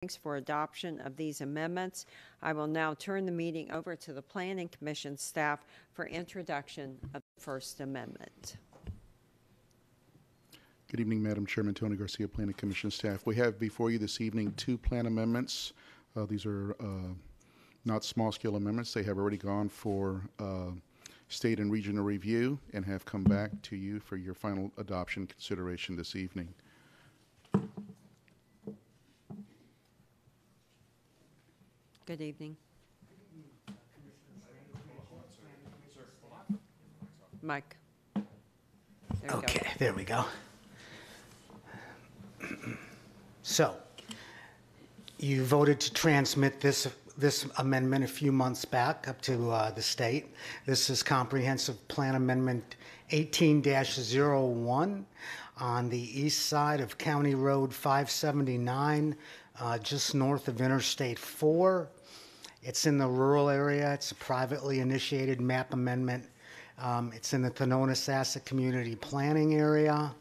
Thanks for adoption of these amendments. I will now turn the meeting over to the Planning Commission staff for introduction of the First Amendment. Good evening, Madam Chairman. Tony Garcia, Planning Commission staff. We have before you this evening 2 plan amendments. These are not small-scale amendments. They have already gone for state and regional review and have come back to you for your final adoption consideration this evening. Good evening. Mike. There we go. So, you voted to transmit this amendment a few months back up to the state. This is Comprehensive Plan Amendment 18-01 on the east side of County Road 579, just north of Interstate 4. It's in the rural area. It's a privately initiated map amendment. It's in the Thonotosassa Community Planning Area.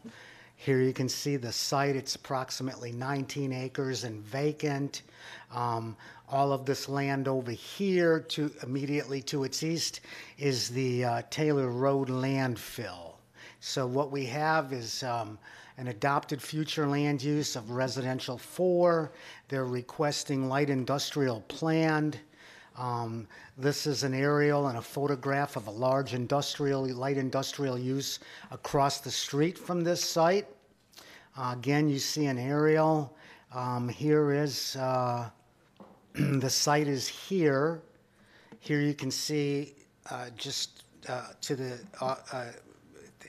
Here you can see the site. It's approximately 19 acres and vacant. All of this land over here immediately to its east is the Taylor Road landfill. So what we have is an adopted future land use of residential 4. They're requesting light industrial planned. This is an aerial and a photograph of a large light industrial use across the street from this site. Again, you see an aerial. Here is, the site is here. Here you can see just to the,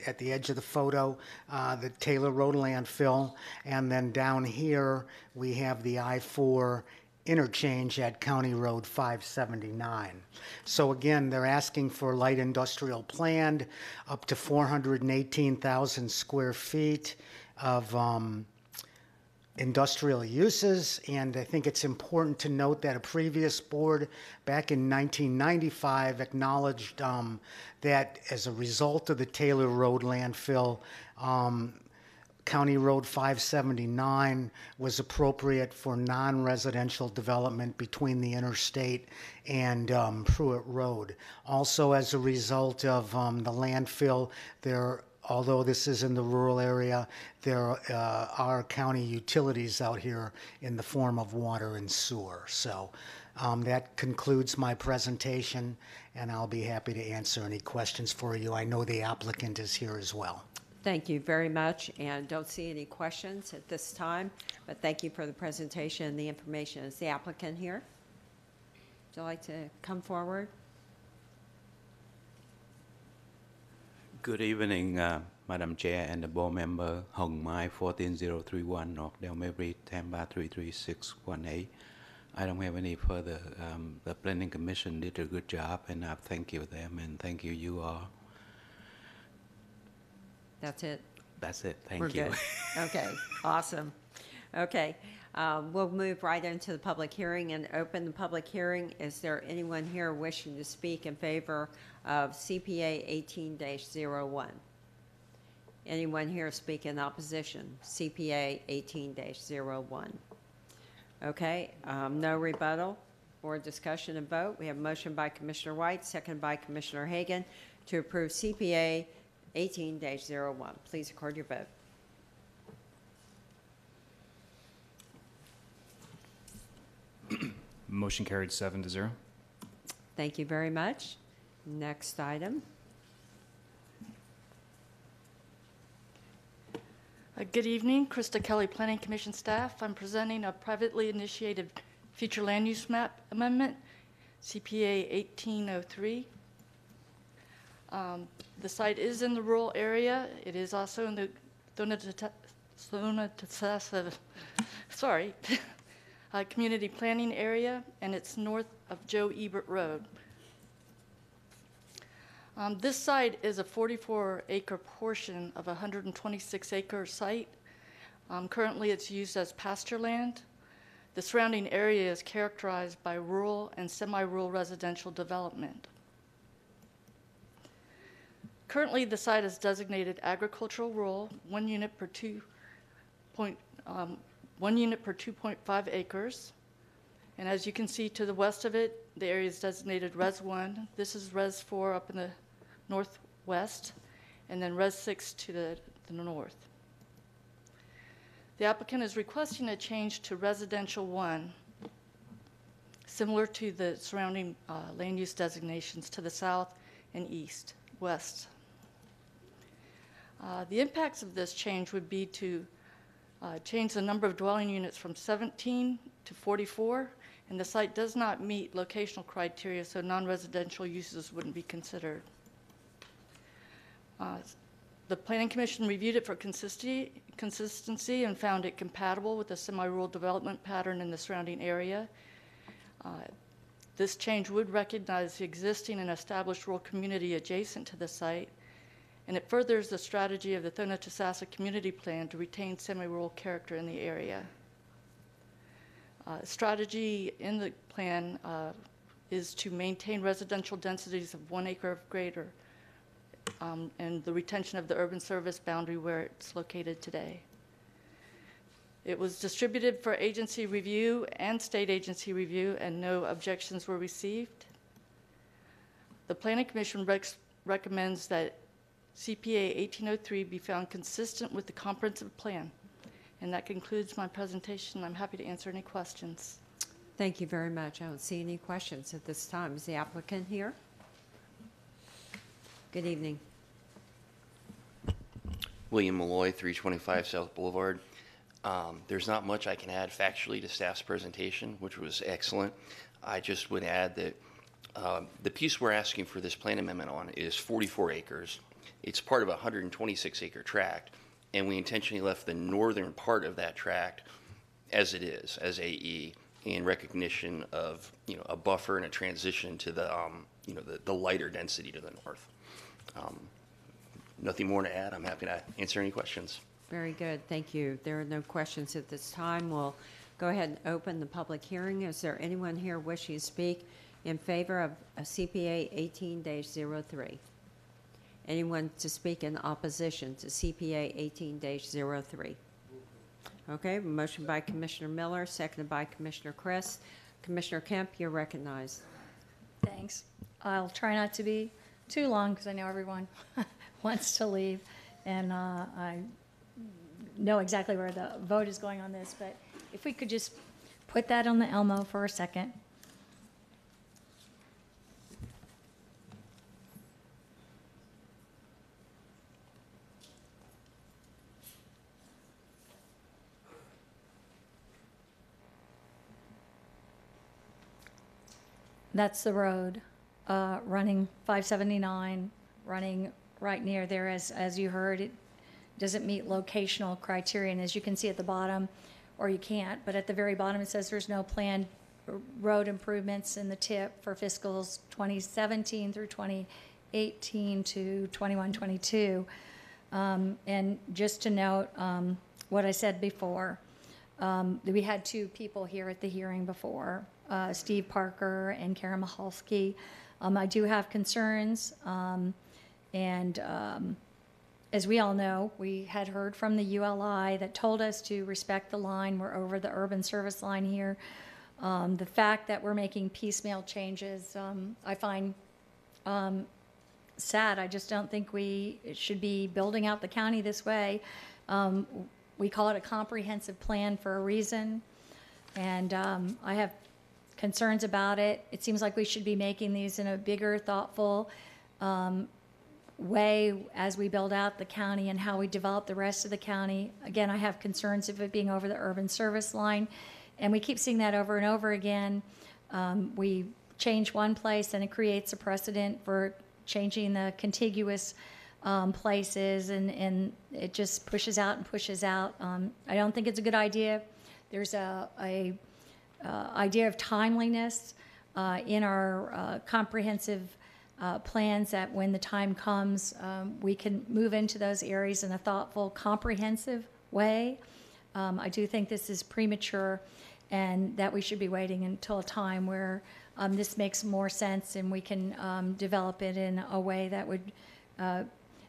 at the edge of the photo, the Taylor Road landfill. And then down here, we have the I-4 interchange at County Road 579. So again, they're asking for light industrial planned, up to 418,000 square feet of industrial uses. And I think it's important to note that a previous board back in 1995 acknowledged that as a result of the Taylor Road landfill, County Road 579 was appropriate for non-residential development between the interstate and Pruitt Road. Also, as a result of the landfill, although this is in the rural area, there are county utilities out here in the form of water and sewer. So that concludes my presentation, and I'll be happy to answer any questions for you. I know the applicant is here as well. Thank you very much, and don't see any questions at this time, but thank you for the presentation and the information. Is the applicant here? Would you like to come forward? Good evening, Madam Chair and the board member, Hong Mai 14031, North Delmary, Tampa 33618. I don't have any further. The Planning Commission did a good job, and I thank you them, and thank you all. That's it? That's it. Thank We're you. Good. Okay, awesome. Okay, we'll move right into the public hearing and open the public hearing. Is there anyone here wishing to speak in favor of CPA 18-01? Anyone here speak in opposition? CPA 18-01. Okay, no rebuttal or discussion and vote. We have a motion by Commissioner White, second by Commissioner Hagan to approve CPA 18-01. Please record your vote. Motion carried 7-0. Thank you very much. Next item. Good evening, Krista Kelly, Planning Commission staff. I'm presenting a privately initiated future land use map amendment, CPA 1803. The site is in the rural area. It is also in the Thonotosassa, community planning area, and it's north of Joe Ebert Road. This site is a 44-acre portion of a 126-acre site. Currently, it's used as pasture land. The surrounding area is characterized by rural and semi-rural residential development. Currently, the site is designated agricultural rural, 1 unit per 2.1 1 unit per 2.5 acres. And as you can see to the west of it, the area is designated Res 1. This is Res 4 up in the northwest, and then Res 6 to the north. The applicant is requesting a change to Residential 1, similar to the surrounding land use designations to the south and east, west. The impacts of this change would be to change the number of dwelling units from 17 to 44, and the site does not meet locational criteria, so non-residential uses wouldn't be considered. The Planning Commission reviewed it for consistency and found it compatible with the semi-rural development pattern in the surrounding area. This change would recognize the existing and established rural community adjacent to the site, and it furthers the strategy of the Thona-Tasassa Community Plan to retain semi-rural character in the area. Strategy in the plan is to maintain residential densities of 1 acre or greater, and the retention of the urban service boundary where it's located today. It was distributed for agency review and state agency review, and no objections were received. The Planning Commission recommends that CPA 1803 be found consistent with the comprehensive plan. And that concludes my presentation. I'm happy to answer any questions. Thank you very much. I don't see any questions at this time. Is the applicant here? Good evening. William Malloy, 325 South Boulevard. There's not much I can add factually to staff's presentation, which was excellent. I just would add that the piece we're asking for this plan amendment on is 44 acres. It's part of a 126-acre tract, and we intentionally left the northern part of that tract as it is, as AE, in recognition of a buffer and a transition to the lighter density to the north. Nothing more to add. I'm happy to answer any questions. Very good. Thank you. There are no questions at this time. We'll go ahead and open the public hearing. Is there anyone here wishing to speak in favor of a CPA 18-03? Anyone to speak in opposition to CPA 18-03? Okay, motion by Commissioner Miller, seconded by Commissioner Chris. Commissioner Kemp, you're recognized. Thanks. I'll try not to be too long because I know everyone wants to leave, and I know exactly where the vote is going on this, but if we could just put that on the Elmo for a second. That's the road running 579, running right near there. As you heard, it doesn't meet locational criteria. And as you can see at the bottom, or you can't, but at the very bottom it says there's no planned road improvements in the tip for fiscals 2017 through 2018 to 21-22. And just to note what I said before, we had two people here at the hearing before, Steve Parker and Karen Mahalski. I do have concerns, and as we all know, we had heard from the ULI that told us to respect the line. We're over the urban service line here. The fact that we're making piecemeal changes, I find sad. I just don't think we should be building out the county this way. We call it a comprehensive plan for a reason, and I have concerns about it. It seems like we should be making these in a bigger, thoughtful way as we build out the county and how we develop the rest of the county. Again, I have concerns of it being over the urban service line, and we keep seeing that over and over again. We change one place and it creates a precedent for changing the contiguous places, and it just pushes out and pushes out. I don't think it's a good idea. There's a idea of timeliness in our comprehensive plans, that when the time comes, we can move into those areas in a thoughtful, comprehensive way. I do think this is premature, and that we should be waiting until a time where this makes more sense and we can develop it in a way that would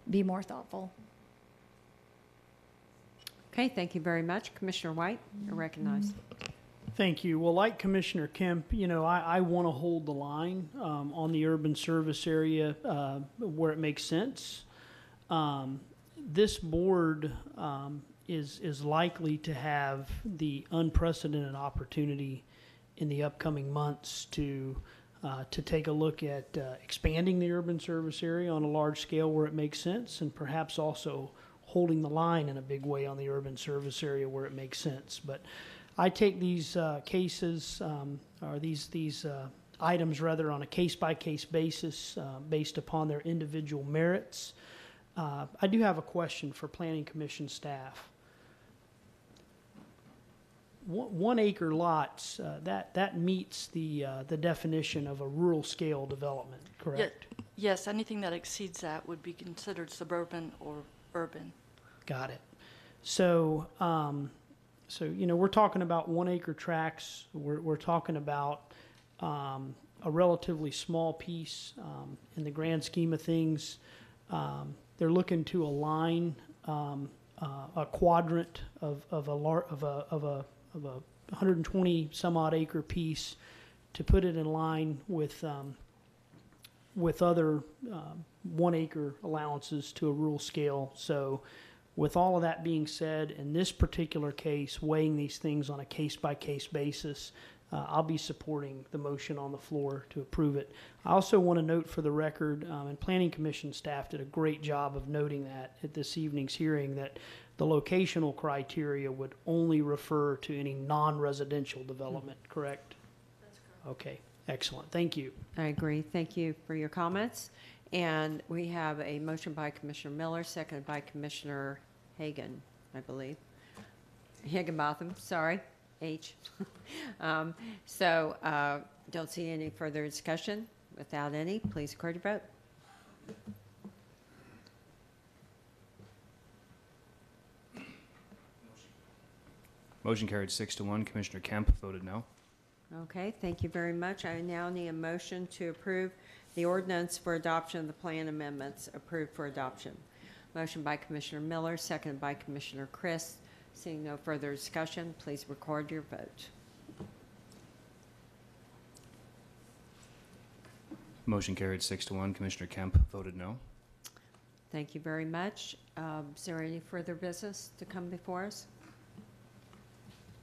be more thoughtful. Okay, thank you very much. Commissioner White, you're recognized. Thank you. Well, like Commissioner Kemp, I want to hold the line on the urban service area where it makes sense. This board is likely to have the unprecedented opportunity in the upcoming months to take a look at expanding the urban service area on a large scale where it makes sense, and perhaps also holding the line in a big way on the urban service area where it makes sense. But I take these cases or these items rather on a case-by-case basis based upon their individual merits. I do have a question for Planning Commission staff. 1 acre lots, that meets the definition of a rural scale development, correct? Yes, anything that exceeds that would be considered suburban or urban. Got it. So, we're talking about 1 acre tracts. We're talking about a relatively small piece in the grand scheme of things. They're looking to align a quadrant of a 120 some odd acre piece to put it in line with other 1 acre allowances to a rural scale. So with all of that being said, in this particular case, weighing these things on a case-by-case basis, I'll be supporting the motion on the floor to approve it. I also want to note for the record, and Planning Commission staff did a great job of noting that at this evening's hearing, that the locational criteria would only refer to any non-residential development, correct? That's correct. Okay, excellent. Thank you. I agree. Thank you for your comments. And we have a motion by Commissioner Miller, seconded by Commissioner Hagan, I believe. Higginbotham, sorry, H. Don't see any further discussion. Without any, please record your vote. Motion carried 6-1. Commissioner Kemp voted no. Okay, thank you very much. I now need a motion to approve the ordinance for adoption of the plan amendments approved for adoption. Motion by Commissioner Miller, seconded by Commissioner Chris. Seeing no further discussion, please record your vote. Motion carried 6-1. Commissioner Kemp voted no. Thank you very much. Is there any further business to come before us?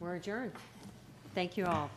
We're adjourned. Thank you all.